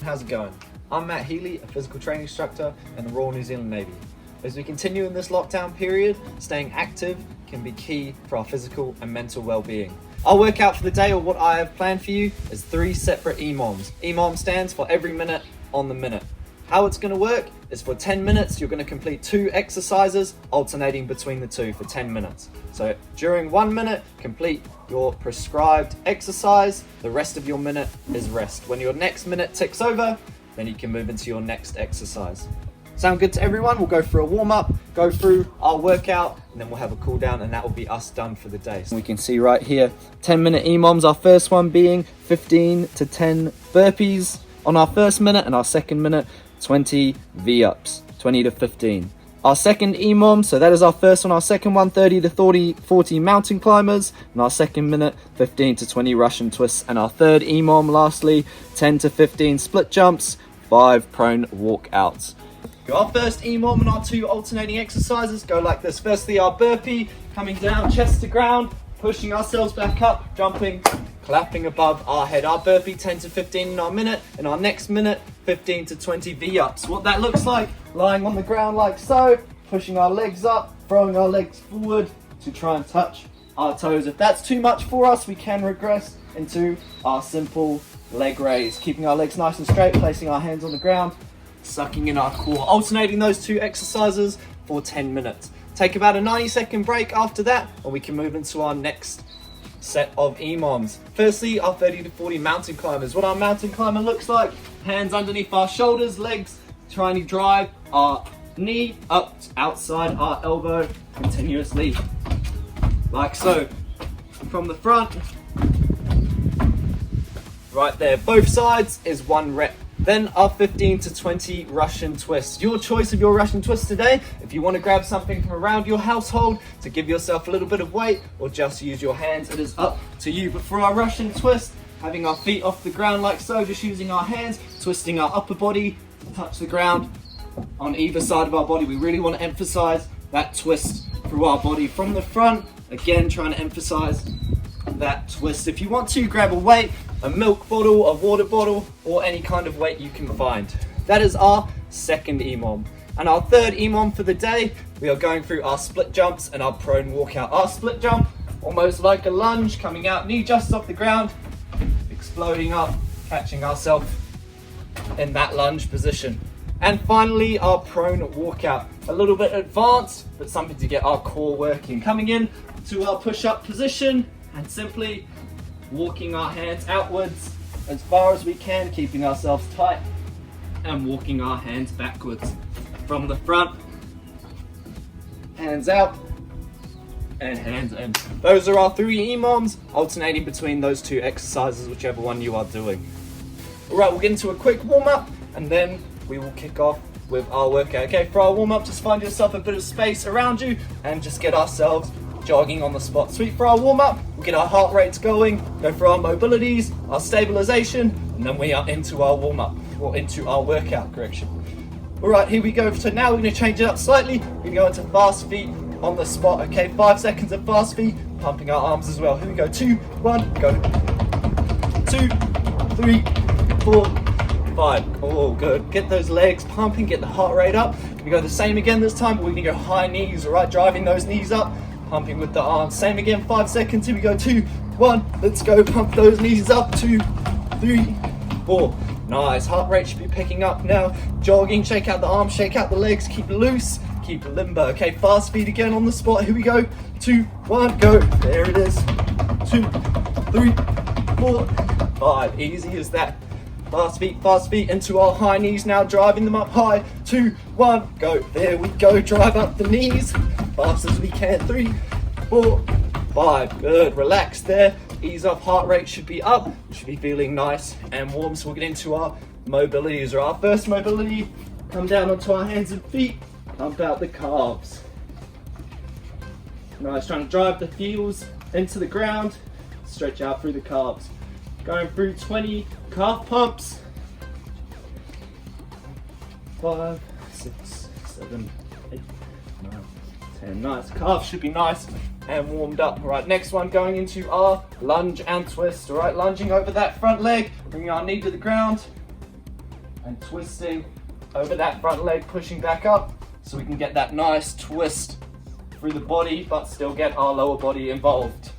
How's it going? I'm Matt Healy, a physical training instructor in the Royal New Zealand Navy. As we continue in this lockdown period, staying active can be key for our physical and mental well-being. Our workout for the day, or what I have planned for you, is 3 separate EMOMs. EMOM stands for every minute on the minute. How it's going to work is for 10 minutes, you're going to complete 2 exercises, alternating between the 2 for 10 minutes. So during 1 minute, complete your prescribed exercise. The rest of your minute is rest. When your next minute ticks over, then you can move into your next exercise. Sound good to everyone? We'll go through a warm-up, go through our workout, and then we'll have a cool down, and that will be us done for the day. So we can see right here, 10-minute EMOMs, our first one being 15 to 10 burpees on our first minute, and our second minute, 20 V-ups, 20 to 15. Our second EMOM, so that is our first one, our second one, 30 to 40 mountain climbers, and our second minute, 15 to 20 Russian twists, and our third EMOM, lastly, 10 to 15 split jumps, 5 prone walkouts. Our first EMOM and our 2 alternating exercises go like this. Firstly, our burpee, coming down, chest to ground, pushing ourselves back up, jumping, clapping above our head. Our burpee, 10 to 15 in our minute. In our next minute, 15 to 20 V-ups. What that looks like, lying on the ground like so, pushing our legs up, throwing our legs forward to try and touch our toes. If that's too much for us, we can regress into our simple leg raise. Keeping our legs nice and straight, placing our hands on the ground, sucking in our core, alternating those 2 exercises for 10 minutes. Take about a 90-second break after that, and we can move into our next set of EMOMs. Firstly, our 30 to 40 mountain climbers. What our mountain climber looks like, hands underneath our shoulders, legs trying to drive our knee up outside our elbow continuously, like so. From the front, right there, both sides is 1 rep. Then our 15 to 20 Russian twists. Your choice of your Russian twist today. If you want to grab something from around your household to give yourself a little bit of weight, or just use your hands, it is up to you. But for our Russian twist, having our feet off the ground like so, just using our hands, twisting our upper body to touch the ground on either side of our body. We really want to emphasize that twist through our body from the front. Again, trying to emphasize that twist. If you want to, grab a weight, a milk bottle, a water bottle, or any kind of weight you can find. That is our second EMOM. And our third EMOM for the day, we are going through our split jumps and our prone walkout. Our split jump, almost like a lunge, coming out, knee just off the ground, exploding up, catching ourselves in that lunge position. And finally, our prone walkout. A little bit advanced, but something to get our core working. Coming in to our push-up position, and simply walking our hands outwards as far as we can, keeping ourselves tight, and walking our hands backwards from the front. Hands out and hands in. Those are our 3 EMOMs, alternating between those 2 exercises, whichever one you are doing. Alright, we'll get into a quick warm-up, and then we will kick off with our workout. Okay, for our warm-up, just find yourself a bit of space around you and just get ourselves jogging on the spot. Sweet. For our warm-up, we'll get our heart rates going, go for our mobilities, our stabilization, and then we are into our warm-up, or into our workout, correction. Alright, here we go. So now we're going to change it up slightly. We're going to go into fast feet on the spot. Okay, 5 seconds of fast feet, pumping our arms as well. Here we go. 2, 1, go. 2, 3, 4, 5. Oh, good. Get those legs pumping, get the heart rate up. We go the same again this time, but we're going to go high knees, alright, driving those knees up, pumping with the arms. Same again, 5 seconds. Here we go. 2, 1, let's go. Pump those knees up. 2, 3, 4. Nice. Heart rate should be picking up now. Jogging, shake out the arms, shake out the legs, keep it loose, keep it limber. Okay, fast feet again on the spot. Here we go. 2, 1, go. There it is. 2, 3, 4, 5. Easy as that. Fast feet into our high knees now, driving them up high. 2, 1, go. There we go. Drive up the knees fast as we can. 3, 4, 5. Good. Relax there. Ease off. Heart rate should be up. Should be feeling nice and warm. So we'll get into our mobilities. Or our first mobility, come down onto our hands and feet. Pump out the calves. Nice. Trying to drive the heels into the ground. Stretch out through the calves. Going through 20 calf pumps. 5, 6, 7, 8, 9, 10. Nice. Calves should be nice and warmed up. All right, next one, going into our lunge and twist. All right, lunging over that front leg, bringing our knee to the ground, and twisting over that front leg, pushing back up so we can get that nice twist through the body but still get our lower body involved.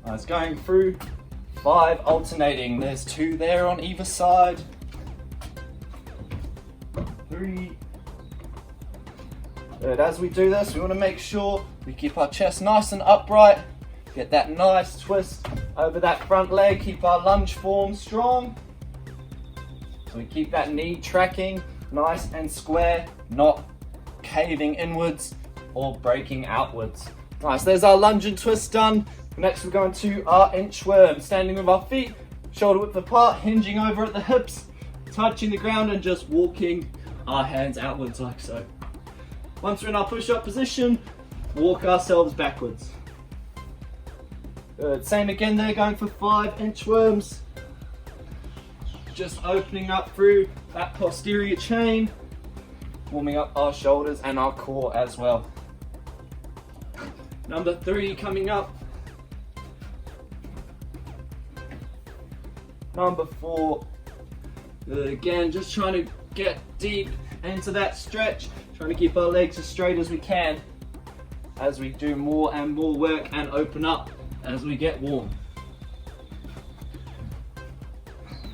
It's going through 5 alternating. There's 2 there on either side. 3. Good. As we do this, we want to make sure we keep our chest nice and upright. Get that nice twist over that front leg. Keep our lunge form strong. So we keep that knee tracking nice and square, not caving inwards or breaking outwards. Nice, there's our lunge and twist done. Next we're going to our inchworm, standing with our feet shoulder width apart, hinging over at the hips, touching the ground and just walking our hands outwards like so. Once we're in our push-up position, walk ourselves backwards. Good, same again there, going for 5 inchworms. Just opening up through that posterior chain, warming up our shoulders and our core as well. Number 3 coming up. Number 4. Good, again, just trying to get deep into that stretch, trying to keep our legs as straight as we can as we do more and more work and open up as we get warm.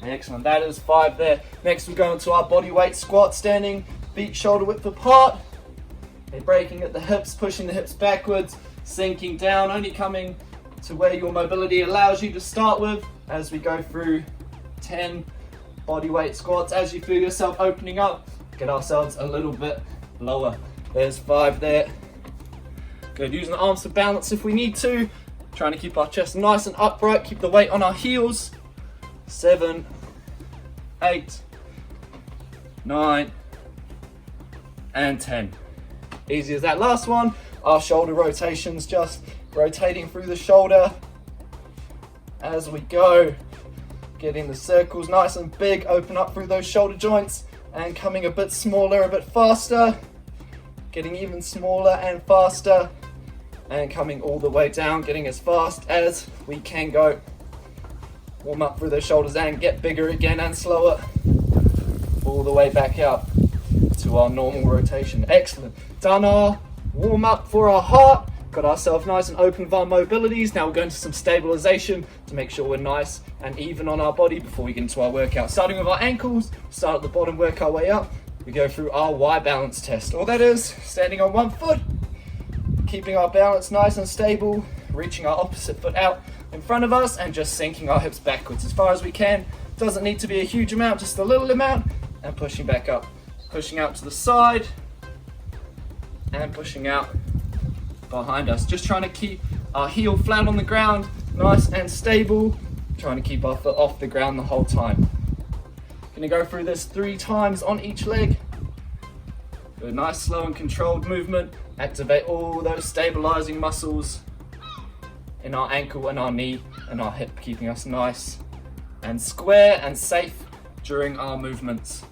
Excellent, that is 5 there. Next we go into our body weight squat, standing, feet shoulder width apart. They're breaking at the hips, pushing the hips backwards, sinking down, only coming to where your mobility allows you to start with as we go through 10 body weight squats. As you feel yourself opening up, get ourselves a little bit lower. There's 5 there. Good, using the arms to balance if we need to. Trying to keep our chest nice and upright, keep the weight on our heels. 7, 8, 9, and 10. Easy as that. Last one, our shoulder rotations, just rotating through the shoulder as we go. Getting the circles nice and big, open up through those shoulder joints and coming a bit smaller, a bit faster. Getting even smaller and faster and coming all the way down, getting as fast as we can go. Warm up through the shoulders and get bigger again and slower. All the way back up to our normal rotation. Excellent. Done our warm up for our heart. Got ourselves nice and open with our mobilities. Now we're going to some stabilization to make sure we're nice and even on our body before we get into our workout. Starting with our ankles, start at the bottom, work our way up. We go through our Y balance test. All that is standing on one foot, keeping our balance nice and stable, reaching our opposite foot out in front of us and just sinking our hips backwards as far as we can. Doesn't need to be a huge amount, just a little amount, and pushing back up. Pushing out to the side and pushing out behind us. Just trying to keep our heel flat on the ground, nice and stable, trying to keep our foot off the ground the whole time. Gonna go through this 3 times on each leg. A nice slow and controlled movement. Activate all those stabilizing muscles in our ankle and our knee and our hip, keeping us nice and square and safe during our movements.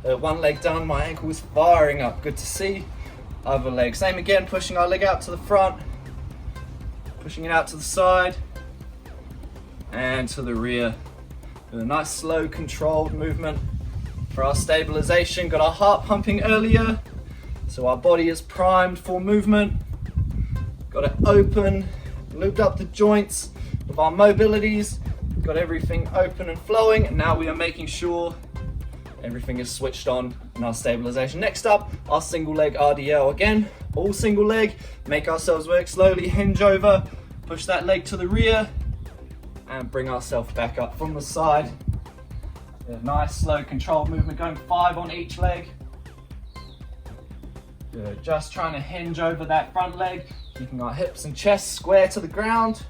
One leg done, my ankle is firing up, good to see. Other leg, same again, pushing our leg out to the front, pushing it out to the side and to the rear. A nice slow controlled movement for our stabilization. Got our heart pumping earlier, so our body is primed for movement. Got it open, looped up the joints with our mobilities. Got everything open and flowing, and now we are making sure everything is switched on in our stabilization. Next up, our single leg RDL. Again, all single leg, make ourselves work slowly, hinge over, push that leg to the rear, and bring ourselves back up from the side. A nice slow controlled movement, going 5 on each leg. Good, just trying to hinge over that front leg, keeping our hips and chest square to the ground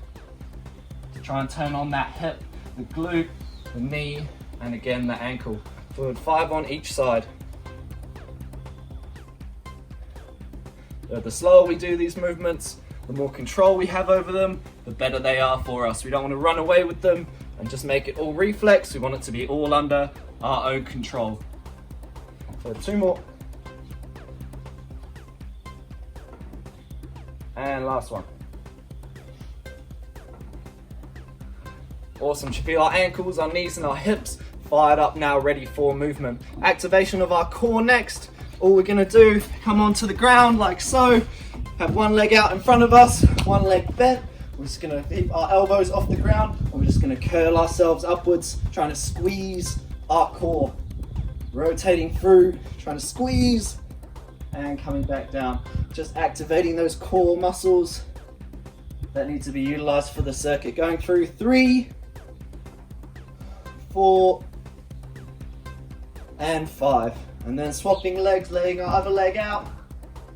to try and turn on that hip, the glute, the knee, and again the ankle. Good, 5 on each side. The slower we do these movements, the more control we have over them, the better they are for us. We don't want to run away with them and just make it all reflex. We want it to be all under our own control. So 2 more. And last one. Awesome. Should feel our ankles, our knees and our hips fired up now, ready for movement. Activation of our core next. All we're gonna do, come onto the ground like so. Have one leg out in front of us, one leg bent. We're just gonna keep our elbows off the ground and we're just gonna curl ourselves upwards, trying to squeeze our core. Rotating through, trying to squeeze and coming back down. Just activating those core muscles that need to be utilized for the circuit. Going through 3, 4, and 5. And then swapping legs, laying our other leg out,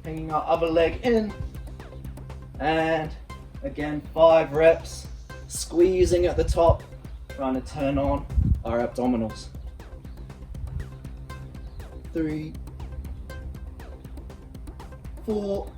hanging our other leg in, and again 5 reps, squeezing at the top, trying to turn on our abdominals. 3, 4,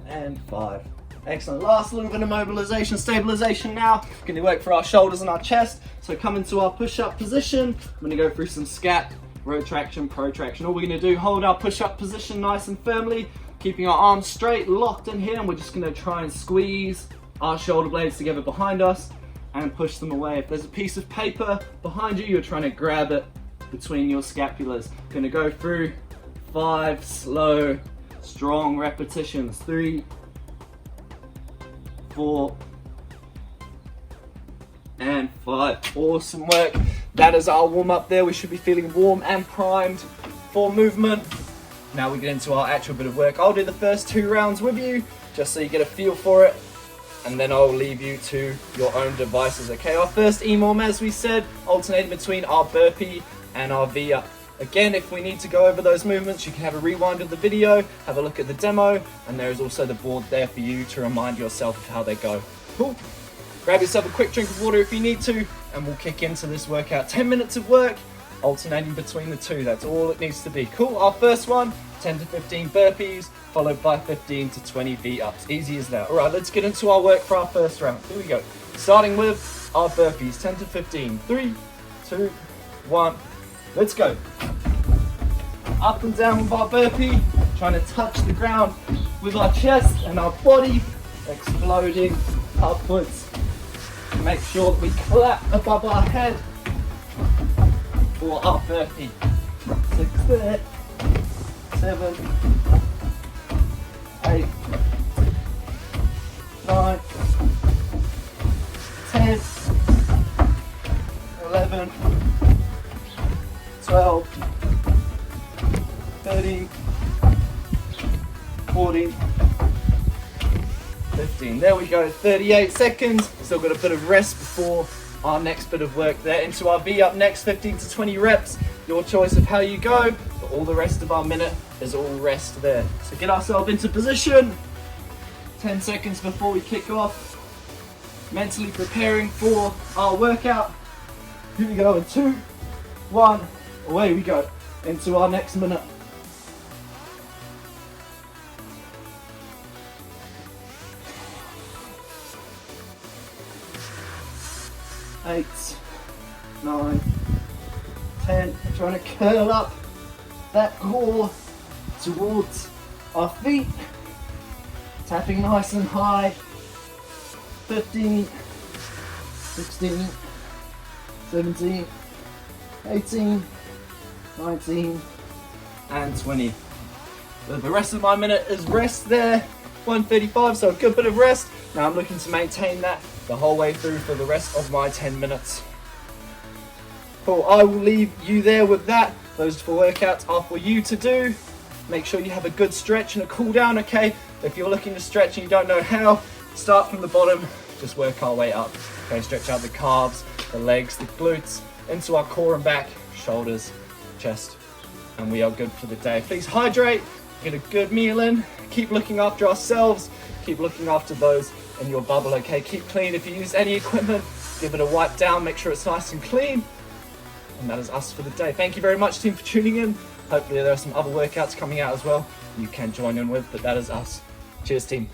and 5. Excellent. Last little bit of mobilization, stabilization now. Going to work for our shoulders and our chest. So come into our push-up position. I'm going to go through some scat, retraction, protraction. All we're going to do, hold our push-up position nice and firmly, keeping our arms straight, locked in here, and we're just going to try and squeeze our shoulder blades together behind us and push them away. If there's a piece of paper behind you, you're trying to grab it between your scapulars. Going to go through 5 slow, strong repetitions. 3, 4, and 5. Awesome work. That is our warm up there. We should be feeling warm and primed for movement. Now we get into our actual bit of work. I'll do the first 2 rounds with you just so you get a feel for it, and then I'll leave you to your own devices. Okay, our first E.M.O.M, as we said, alternating between our burpee and our V-up. Again, if we need to go over those movements, you can have a rewind of the video, have a look at the demo, and there is also the board there for you to remind yourself of how they go. Cool. Grab yourself a quick drink of water if you need to, and we'll kick into this workout. 10 minutes of work, alternating between the 2. That's all it needs to be. Cool. Our first one, 10 to 15 burpees, followed by 15 to 20 V-ups. Easy as that. All right, let's get into our work for our first round. Here we go. Starting with our burpees, 10 to 15. 3, 2, 1. Let's go. Up and down with our burpee, trying to touch the ground with our chest and our body, exploding upwards. Make sure that we clap above our head for our burpee. 6 there, 7, 8, 9, 10, 11, 12, 13, 14, 15. There we go, 38 seconds. Still got a bit of rest before our next bit of work there. Into our V up next, 15 to 20 reps. Your choice of how you go, but all the rest of our minute is all rest there. So get ourselves into position. 10 seconds before we kick off. Mentally preparing for our workout. Here we go in 2, 1, away we go into our next minute. 8, 9, 10. Trying to curl up that core towards our feet. Tapping nice and high. 15, 16, 17, 18, 19, and 20. So the rest of my minute is rest there. 1:35, so a good bit of rest. Now I'm looking to maintain that the whole way through for the rest of my 10 minutes. Cool, I will leave you there with that. Those 4 workouts are for you to do. Make sure you have a good stretch and a cool down, okay? If you're looking to stretch and you don't know how, start from the bottom, just work our way up. Okay, stretch out the calves, the legs, the glutes, into our core and back, shoulders, chest, and we are good for the day. Please hydrate, get a good meal in, keep looking after ourselves, keep looking after those in your bubble, okay? Keep clean. If you use any equipment, give it a wipe down, make sure it's nice and clean. And that is us for the day. Thank you very much, team, for tuning in. Hopefully there are some other workouts coming out as well you can join in with, but that is us. Cheers, team.